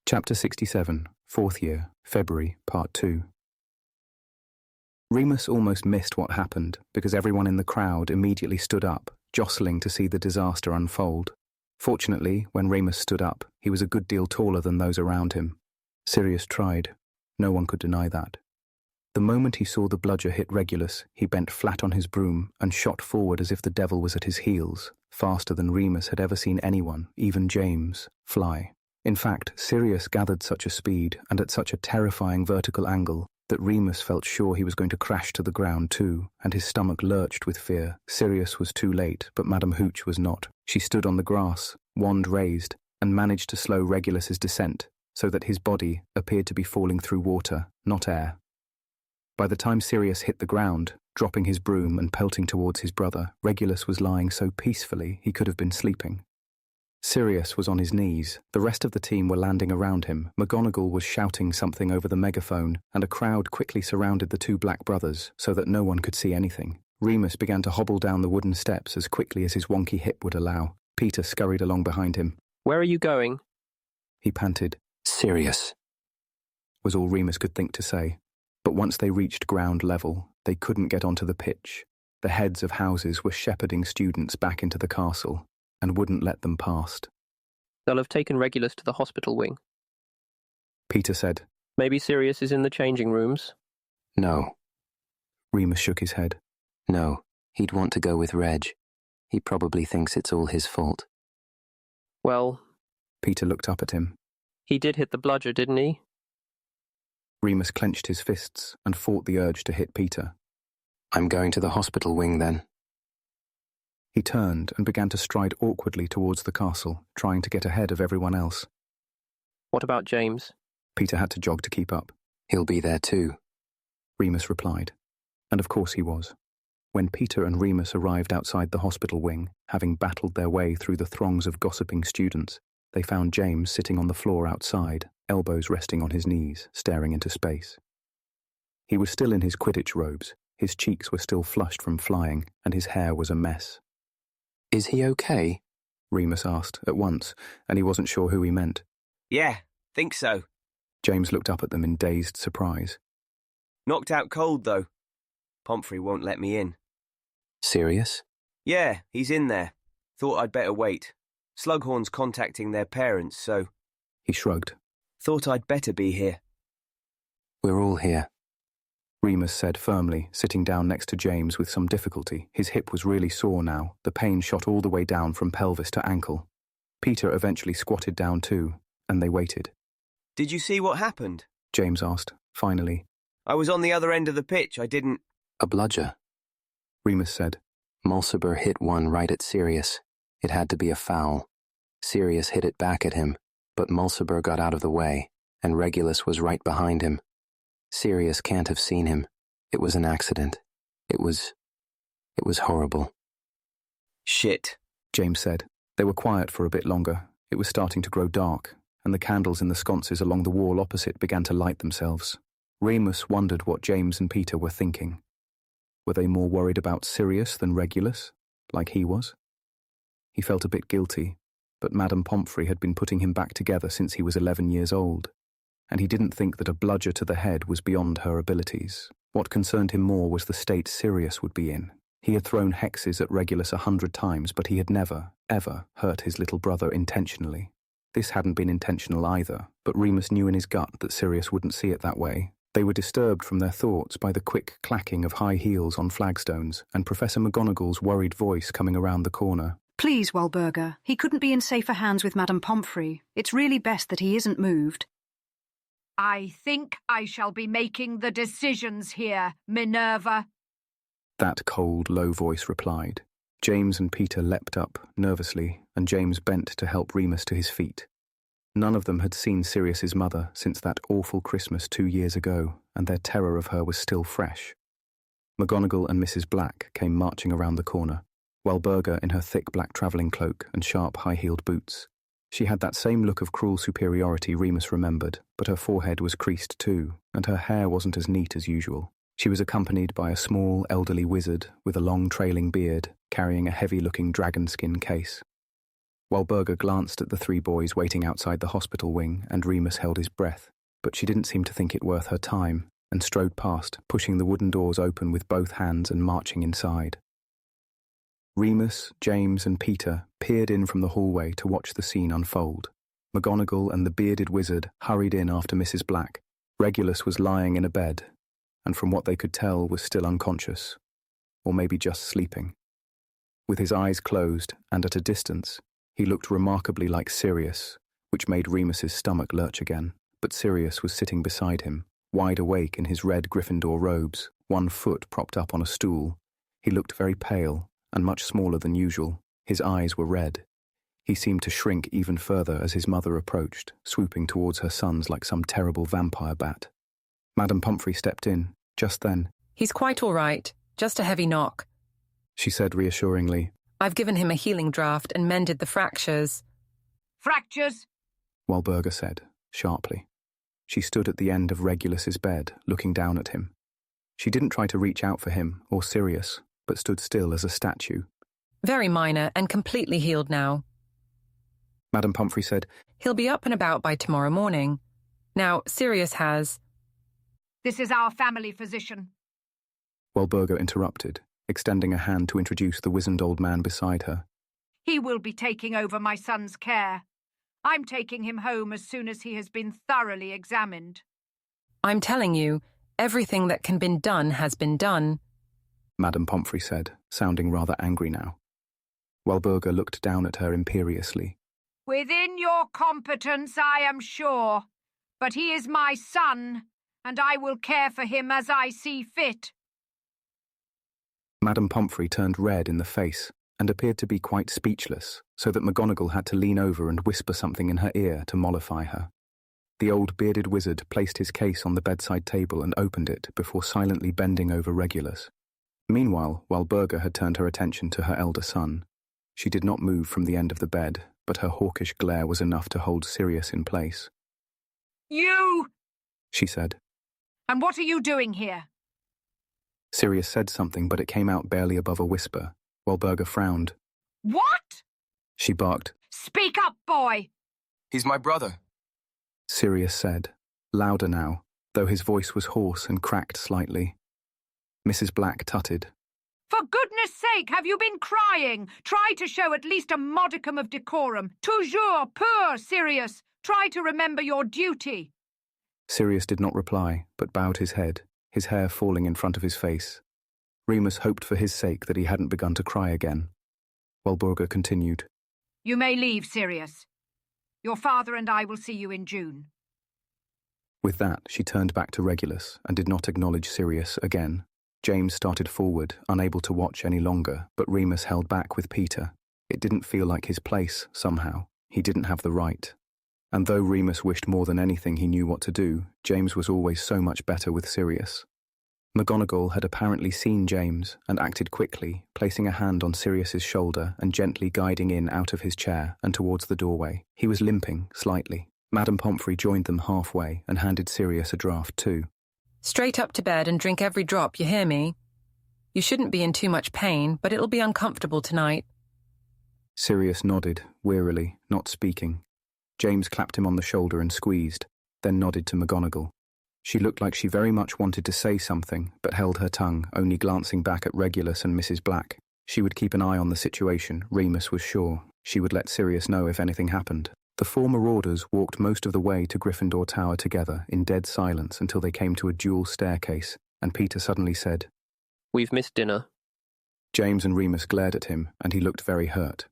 Chapter 67, 4th Year, February, Part 2. Remus almost missed what happened because everyone in the crowd immediately stood up, jostling to see the disaster unfold. Fortunately, when Remus stood up, he was a good deal taller than those around him. Sirius tried. No one could deny that. The moment he saw the bludger hit Regulus, he bent flat on his broom and shot forward as if the devil was at his heels, faster than Remus had ever seen anyone, even James, fly. In fact, Sirius gathered such a speed and at such a terrifying vertical angle that Remus felt sure he was going to crash to the ground too, and his stomach lurched with fear. Sirius was too late, but Madam Hooch was not. She stood on the grass, wand raised, and managed to slow Regulus's descent, so that his body appeared to be falling through water, not air. By the time Sirius hit the ground, dropping his broom and pelting towards his brother, Regulus was lying so peacefully he could have been sleeping. Sirius was on his knees, the rest of the team were landing around him, McGonagall was shouting something over the megaphone, and a crowd quickly surrounded the two black brothers so that no one could see anything. Remus began to hobble down the wooden steps as quickly as his wonky hip would allow. Peter scurried along behind him. "Where are you going?" He panted. "Sirius," was all Remus could think to say. But once they reached ground level, they couldn't get onto the pitch. The heads of houses were shepherding students back into the castle, and wouldn't let them past. "They'll have taken Regulus to the hospital wing," Peter said. "Maybe Sirius is in the changing rooms." "No, Remus shook his head. no, he'd want to go with Reg. He probably thinks it's all his fault." "Well," Peter looked up at him. "he did hit the bludger, didn't he?" Remus clenched his fists and fought the urge to hit Peter. "I'm going to the hospital wing then." He turned and began to stride awkwardly towards the castle, trying to get ahead of everyone else. "What about James?" Peter had to jog to keep up. "He'll be there too," Remus replied. And of course he was. When Peter and Remus arrived outside the hospital wing, having battled their way through the throngs of gossiping students, they found James sitting on the floor outside, elbows resting on his knees, staring into space. He was still in his Quidditch robes, his cheeks were still flushed from flying, and his hair was a mess. "Is he okay?" Remus asked at once, and he wasn't sure who he meant. "Yeah, think so. James looked up at them in dazed surprise. Knocked out cold, though. Pomfrey won't let me in." "Sirius?" "Yeah, he's in there. Thought I'd better wait. Slughorn's contacting their parents, so..." He shrugged. "Thought I'd better be here." "We're all here." Remus said firmly, sitting down next to James with some difficulty. His hip was really sore now. The pain shot all the way down from pelvis to ankle. Peter eventually squatted down too, and they waited. "Did you see what happened?" James asked, finally. "I was on the other end of the pitch. I didn't..." "A bludger," Remus said. "Mulciber hit one right at Sirius. It had to be a foul. Sirius hit it back at him, but Mulciber got out of the way, and Regulus was right behind him. Sirius can't have seen him. It was an accident. It was horrible." "Shit," James said. They were quiet for a bit longer. It was starting to grow dark, and the candles in the sconces along the wall opposite began to light themselves. Remus wondered what James and Peter were thinking. Were they more worried about Sirius than Regulus, like he was? He felt a bit guilty, but Madam Pomfrey had been putting him back together since he was 11 years old, and he didn't think that a bludger to the head was beyond her abilities. What concerned him more was the state Sirius would be in. He had thrown hexes at Regulus 100 times, but he had never, ever hurt his little brother intentionally. This hadn't been intentional either, but Remus knew in his gut that Sirius wouldn't see it that way. They were disturbed from their thoughts by the quick clacking of high heels on flagstones and Professor McGonagall's worried voice coming around the corner. "Please, Walpurga, he couldn't be in safer hands with Madam Pomfrey. It's really best that he isn't moved." "I think I shall be making the decisions here, Minerva." That cold, low voice replied. James and Peter leapt up, nervously, and James bent to help Remus to his feet. None of them had seen Sirius's mother since that awful Christmas 2 years ago, and their terror of her was still fresh. McGonagall and Mrs. Black came marching around the corner, Walpurga in her thick black travelling cloak and sharp high-heeled boots. She had that same look of cruel superiority Remus remembered, but her forehead was creased too, and her hair wasn't as neat as usual. She was accompanied by a small, elderly wizard with a long trailing beard, carrying a heavy-looking dragon skin case. Walpurga glanced at the three boys waiting outside the hospital wing, and Remus held his breath, but she didn't seem to think it worth her time, and strode past, pushing the wooden doors open with both hands and marching inside. Remus, James, and Peter peered in from the hallway to watch the scene unfold. McGonagall and the bearded wizard hurried in after Mrs. Black. Regulus was lying in a bed, and from what they could tell was still unconscious, or maybe just sleeping. With his eyes closed and at a distance, he looked remarkably like Sirius, which made Remus's stomach lurch again. But Sirius was sitting beside him, wide awake in his red Gryffindor robes, one foot propped up on a stool. He looked very pale and much smaller than usual. His eyes were red. He seemed to shrink even further as his mother approached, swooping towards her sons like some terrible vampire bat. Madam Pomfrey stepped in, just then. "He's quite all right, just a heavy knock," she said reassuringly. "I've given him a healing draft and mended the fractures." Fractures? Walpurga said, sharply. She stood at the end of Regulus's bed, looking down at him. She didn't try to reach out for him or Sirius, but stood still as a statue. "Very minor and completely healed now." Madam Pomfrey said, "He'll be up and about by tomorrow morning. Now, Sirius has—" This is our family physician. Walpurga interrupted, extending a hand to introduce the wizened old man beside her. He will be taking over my son's care. I'm taking him home as soon as he has been thoroughly examined. "I'm telling you, everything that can be done has been done," Madam Pomfrey said, sounding rather angry now. Walpurga looked down at her imperiously. Within your competence, I am sure. But he is my son, and I will care for him as I see fit. Madam Pomfrey turned red in the face and appeared to be quite speechless, so that McGonagall had to lean over and whisper something in her ear to mollify her. The old bearded wizard placed his case on the bedside table and opened it before silently bending over Regulus. Meanwhile, Walpurga had turned her attention to her elder son. She did not move from the end of the bed, but her hawkish glare was enough to hold Sirius in place. You! She said. And what are you doing here? Sirius said something, but it came out barely above a whisper. Walpurga frowned. What? She barked. Speak up, boy! He's my brother, Sirius said, louder now, though his voice was hoarse and cracked slightly. Mrs. Black tutted. For goodness sake, have you been crying? Try to show at least a modicum of decorum. Toujours pur, Sirius. Try to remember your duty. Sirius did not reply, but bowed his head, his hair falling in front of his face. Remus hoped for his sake that he hadn't begun to cry again. Walpurga continued. You may leave, Sirius. Your father and I will see you in June. With that, she turned back to Regulus and did not acknowledge Sirius again. James started forward, unable to watch any longer, but Remus held back with Peter. It didn't feel like his place, somehow. He didn't have the right. And though Remus wished more than anything he knew what to do, James was always so much better with Sirius. McGonagall had apparently seen James and acted quickly, placing a hand on Sirius's shoulder and gently guiding in out of his chair and towards the doorway. He was limping, slightly. Madam Pomfrey joined them halfway and handed Sirius a draught too. "Straight up to bed and drink every drop, you hear me? You shouldn't be in too much pain, but it'll be uncomfortable tonight." Sirius nodded, wearily, not speaking. James clapped him on the shoulder and squeezed, then nodded to McGonagall. She looked like she very much wanted to say something, but held her tongue, only glancing back at Regulus and Mrs. Black. She would keep an eye on the situation, Remus was sure. She would let Sirius know if anything happened. The four marauders walked most of the way to Gryffindor Tower together in dead silence until they came to a dual staircase, and Peter suddenly said, We've missed dinner. James and Remus glared at him, and he looked very hurt.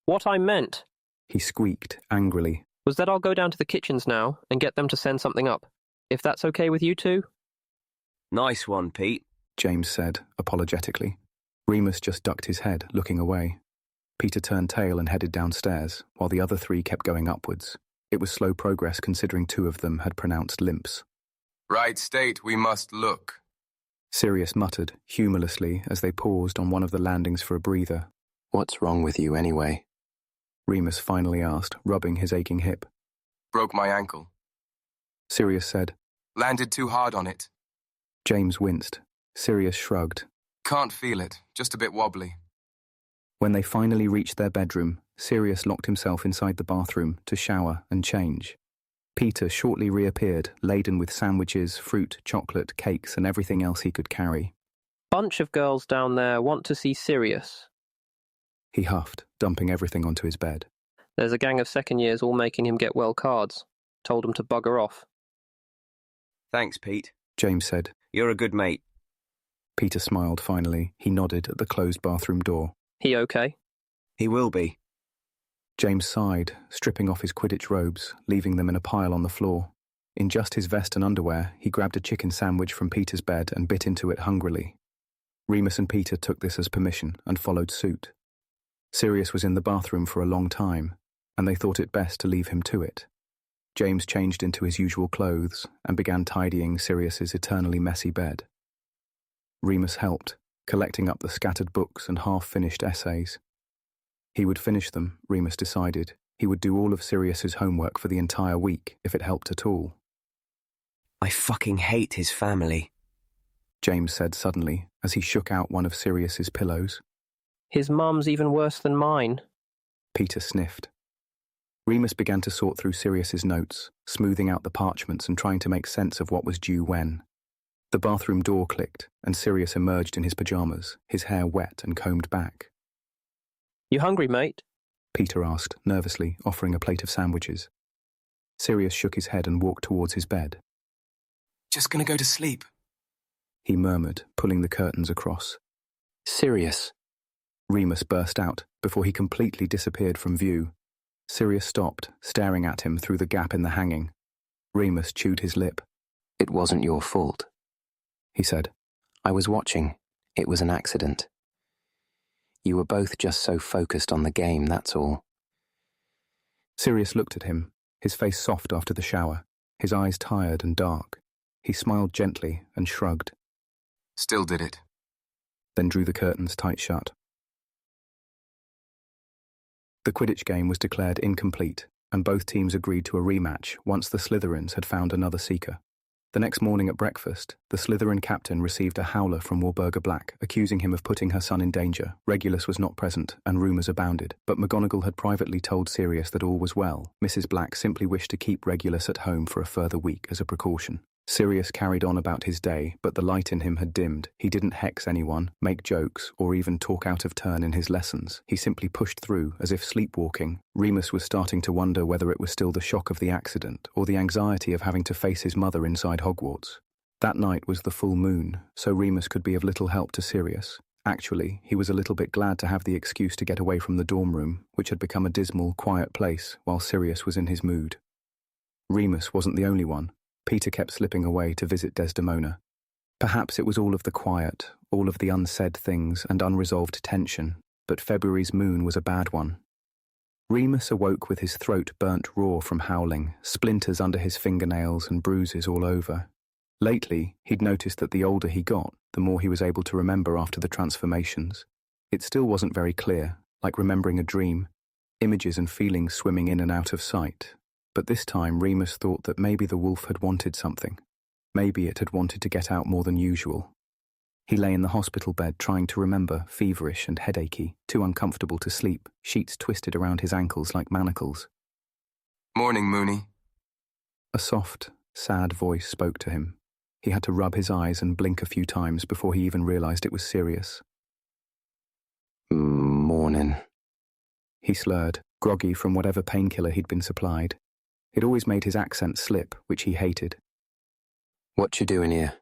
What I meant, he squeaked angrily, was that I'll go down to the kitchens now and get them to send something up. If that's okay with you two? Nice one, Pete, James said, apologetically. Remus just ducked his head, looking away. Peter turned tail and headed downstairs, while the other three kept going upwards. It was slow progress considering two of them had pronounced limps. Right state we must look, Sirius muttered, humorlessly, as they paused on one of the landings for a breather. What's wrong with you anyway? Remus finally asked, rubbing his aching hip. Broke my ankle. Sirius said. Landed too hard on it. James winced. Sirius shrugged. Can't feel it, just a bit wobbly. When they finally reached their bedroom, Sirius locked himself inside the bathroom to shower and change. Peter shortly reappeared, laden with sandwiches, fruit, chocolate, cakes, and everything else he could carry. Bunch of girls down there want to see Sirius. He huffed, dumping everything onto his bed. There's a gang of second years all making him get well cards. Told him to bugger off. Thanks, Pete. James said. You're a good mate. Peter smiled finally. He nodded at the closed bathroom door. He okay? He will be. James sighed, stripping off his Quidditch robes, leaving them in a pile on the floor. In just his vest and underwear, he grabbed a chicken sandwich from Peter's bed and bit into it hungrily. Remus and Peter took this as permission and followed suit. Sirius was in the bathroom for a long time, and they thought it best to leave him to it. James changed into his usual clothes and began tidying Sirius's eternally messy bed. Remus helped, collecting up the scattered books and half-finished essays. He would finish them, Remus decided. He would do all of Sirius's homework for the entire week, if it helped at all. I fucking hate his family, James said suddenly, as he shook out one of Sirius's pillows. His mum's even worse than mine. Peter sniffed. Remus began to sort through Sirius's notes, smoothing out the parchments and trying to make sense of what was due when. The bathroom door clicked, and Sirius emerged in his pajamas, his hair wet and combed back. You hungry, mate? Peter asked, nervously, offering a plate of sandwiches. Sirius shook his head and walked towards his bed. Just gonna go to sleep. He murmured, pulling the curtains across. Sirius. Remus burst out, before he completely disappeared from view. Sirius stopped, staring at him through the gap in the hanging. Remus chewed his lip. It wasn't your fault, he said. I was watching. It was an accident. You were both just so focused on the game, that's all. Sirius looked at him, his face soft after the shower, his eyes tired and dark. He smiled gently and shrugged. Still did it. Then drew the curtains tight shut. The Quidditch game was declared incomplete, and both teams agreed to a rematch once the Slytherins had found another seeker. The next morning at breakfast, the Slytherin captain received a howler from Walpurga Black, accusing him of putting her son in danger. Regulus was not present, and rumours abounded, but McGonagall had privately told Sirius that all was well. Mrs. Black simply wished to keep Regulus at home for a further week as a precaution. Sirius carried on about his day, but the light in him had dimmed. He didn't hex anyone, make jokes, or even talk out of turn in his lessons. He simply pushed through, as if sleepwalking. Remus was starting to wonder whether it was still the shock of the accident, or the anxiety of having to face his mother inside Hogwarts. That night was the full moon, so Remus could be of little help to Sirius. Actually, he was a little bit glad to have the excuse to get away from the dorm room, which had become a dismal, quiet place, while Sirius was in his mood. Remus wasn't the only one. Peter kept slipping away to visit Desdemona. Perhaps it was all of the quiet, all of the unsaid things and unresolved tension, but February's moon was a bad one. Remus awoke with his throat burnt raw from howling, splinters under his fingernails and bruises all over. Lately, he'd noticed that the older he got, the more he was able to remember after the transformations. It still wasn't very clear, like remembering a dream, images and feelings swimming in and out of sight. But this time Remus thought that maybe the wolf had wanted something. Maybe it had wanted to get out more than usual. He lay in the hospital bed trying to remember, feverish and headachy, too uncomfortable to sleep, sheets twisted around his ankles like manacles. Morning, Moony. A soft, sad voice spoke to him. He had to rub his eyes and blink a few times before he even realized it was Sirius. Morning. He slurred, groggy from whatever painkiller he'd been supplied. It always made his accent slip, which he hated. What you doing here?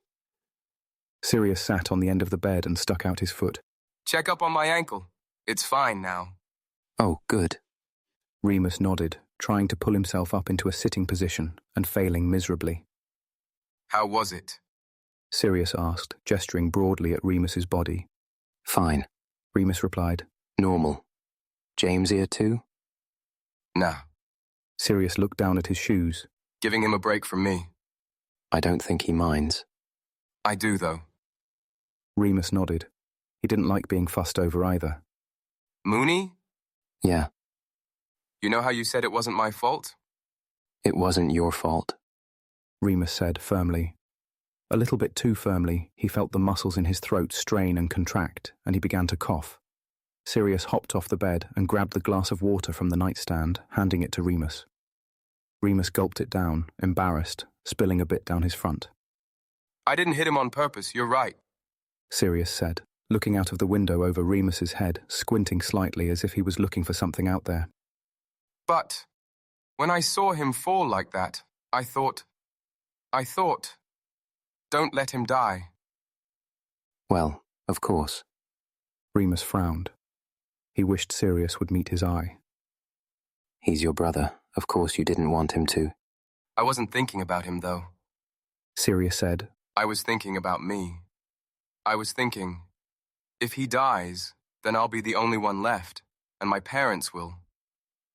Sirius sat on the end of the bed and stuck out his foot. Check up on my ankle. It's fine now. Oh, good. Remus nodded, trying to pull himself up into a sitting position and failing miserably. How was it? Sirius asked, gesturing broadly at Remus's body. Fine. Remus replied. Normal. James here too? Nah. Sirius looked down at his shoes. Giving him a break from me. I don't think he minds. I do, though. Remus nodded. He didn't like being fussed over either. Moony? Yeah. You know how you said it wasn't my fault? It wasn't your fault. Remus said firmly. A little bit too firmly, he felt the muscles in his throat strain and contract, and he began to cough. Sirius hopped off the bed and grabbed the glass of water from the nightstand, handing it to Remus. Remus gulped it down, embarrassed, spilling a bit down his front. I didn't hit him on purpose, you're right. Sirius said, looking out of the window over Remus's head, squinting slightly as if he was looking for something out there. But when I saw him fall like that, I thought, don't let him die. Well, of course. Remus frowned. He wished Sirius would meet his eye. He's your brother. Of course you didn't want him to. I wasn't thinking about him, though. Sirius said. I was thinking about me. I was thinking, if he dies, then I'll be the only one left, and my parents will.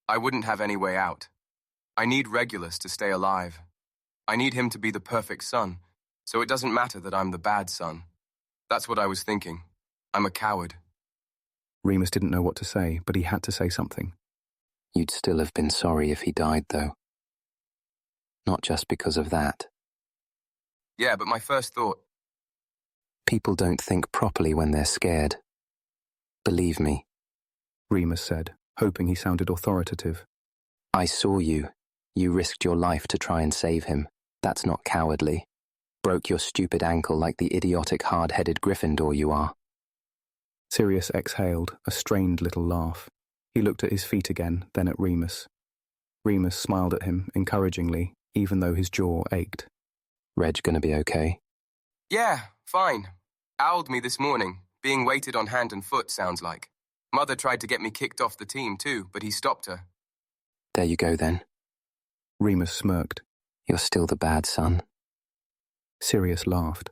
I wouldn't have any way out. I need Regulus to stay alive. I need him to be the perfect son, so it doesn't matter that I'm the bad son. That's what I was thinking. I'm a coward. Remus didn't know what to say, but he had to say something. You'd still have been sorry if he died, though. Not just because of that. Yeah, but my first thought... People don't think properly when they're scared. Believe me, Remus said, hoping he sounded authoritative. I saw you. You risked your life to try and save him. That's not cowardly. Broke your stupid ankle like the idiotic hard-headed Gryffindor you are. Sirius exhaled, a strained little laugh. He looked at his feet again, then at Remus. Remus smiled at him encouragingly, even though his jaw ached. Reg gonna be okay? Yeah, fine. Owled me this morning. Being weighted on hand and foot, sounds like. Mother tried to get me kicked off the team too, but he stopped her. There you go then. Remus smirked. You're still the bad son. Sirius laughed.